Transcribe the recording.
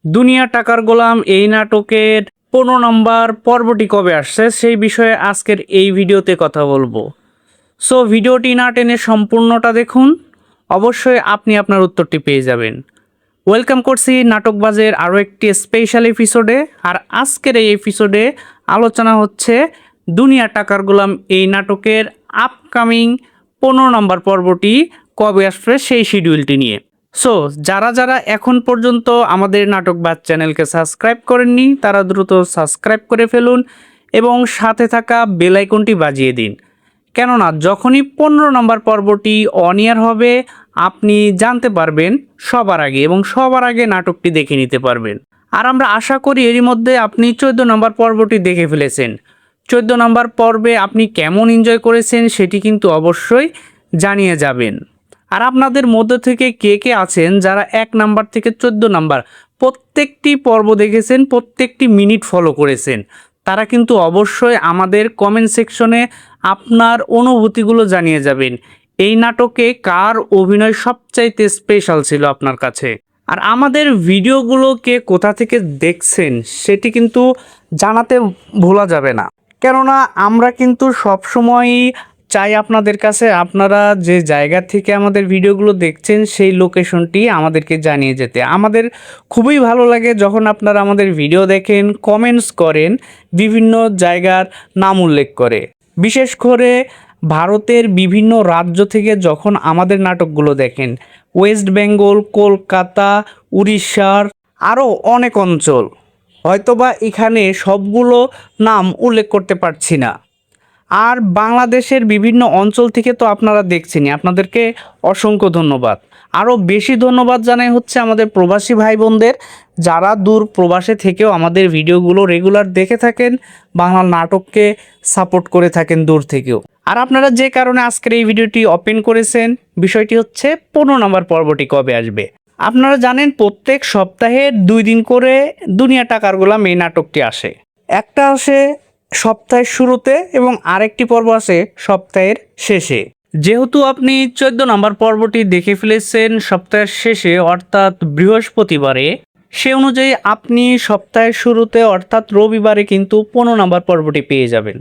দুনিয়া টাকার গোলাম এই নাটকের 15 নম্বর পর্বটি কবে আসছে সেই বিষয়ে আজকের এই ভিডিওতে কথা বলবো। সো ভিডিওটি না টেনে সম্পূর্ণটা দেখুন, অবশ্যই আপনি আপনার উত্তরটি পেয়ে যাবেন। ওয়েলকাম করছি নাটকবাজের আরও একটি স্পেশাল এপিসোডে। আর আজকের এই এপিসোডে আলোচনা হচ্ছে দুনিয়া টাকার গোলাম এই নাটকের আপকামিং 15 নম্বর পর্বটি কবে আসবে সেই শিডিউলটি নিয়ে। সো যারা যারা এখন পর্যন্ত আমাদের নাটকবাজ চ্যানেলকে সাবস্ক্রাইব করেননি তারা দ্রুত সাবস্ক্রাইব করে ফেলুন এবং সাথে থাকা বেল আইকনটি বাজিয়ে দিন, কেননা যখনই 15 নম্বর পর্বটি অন এয়ার হবে আপনি জানতে পারবেন সবার আগে এবং সবার আগে নাটকটি দেখে নিতে পারবেন। আর আমরা আশা করি এরই মধ্যে আপনি 14 নম্বর পর্বটি দেখে ফেলেছেন। 14 নম্বর পর্বে আপনি কেমন এনজয় করেছেন সেটি কিন্তু অবশ্যই জানিয়ে যাবেন। আর আপনাদের মধ্যে থেকে কে কে আছেন যারা 1 নাম্বার থেকে 14 নাম্বার প্রত্যেকটি পর্ব দেখেছেন, প্রত্যেকটি মিনিট ফলো করেছেন, তারা কিন্তু অবশ্যই আমাদের কমেন্ট সেকশনে আপনার অনুভূতিগুলো জানিয়ে যাবেন। এই নাটকে কার অভিনয় সবচাইতে স্পেশাল ছিল আপনার কাছে। আর আমাদের ভিডিওগুলোকে কোথা থেকে দেখছেন সেটি কিন্তু জানাতে ভোলা যাবে না, কেননা আমরা কিন্তু সবসময়ই চাই আপনাদের কাছে আপনারা যে জায়গা থেকে আমাদের ভিডিওগুলো দেখছেন সেই লোকেশনটি আমাদেরকে জানিয়ে যেতে। আমাদের খুবই ভালো লাগে যখন আপনারা আমাদের ভিডিও দেখেন, কমেন্টস করেন, বিভিন্ন জায়গার নাম উল্লেখ করে। বিশেষ করে ভারতের বিভিন্ন রাজ্য থেকে যখন আমাদের নাটকগুলো দেখেন, ওয়েস্ট বেঙ্গল, কলকাতা, উড়িষ্যার আরও অনেক অঞ্চল, হয়তোবা এখানে সবগুলো নাম উল্লেখ করতে পারছি না। আর বাংলাদেশের বিভিন্ন অঞ্চল থেকে তো আপনারা দেখছেনই, আপনাদেরকে অসংখ্য ধন্যবাদ। আরও বেশি ধন্যবাদ জানাই হচ্ছে আমাদের প্রবাসী ভাই বোনদের, যারা দূর প্রবাসে থেকেও আমাদের ভিডিওগুলো রেগুলার দেখে থাকেন, বাংলা নাটককে সাপোর্ট করে থাকেন দূর থেকেও। আর আপনারা যে কারণে আজকের এই ভিডিওটি ওপেন করেছেন, বিষয়টি হচ্ছে 15 নম্বর পর্বটি কবে আসবে। আপনারা জানেন প্রত্যেক সপ্তাহে 2 দিন করে দুনিয়া টাকার গোলাম এই নাটকটি আসে। একটা আসে সপ্তাহের শুরুতে এবং আরেকটি পর্ব আসে সপ্তাহের শেষে। যেহেতু আপনি 14 নম্বর পর্বটি দেখে ফেলেছেন সপ্তাহের শেষে অর্থাৎ বৃহস্পতিবারে, সে অনুযায়ী আপনি সপ্তাহের শুরুতে অর্থাৎ রবিবারে কিন্তু 15 নম্বর পর্বটি পেয়ে যাবেন।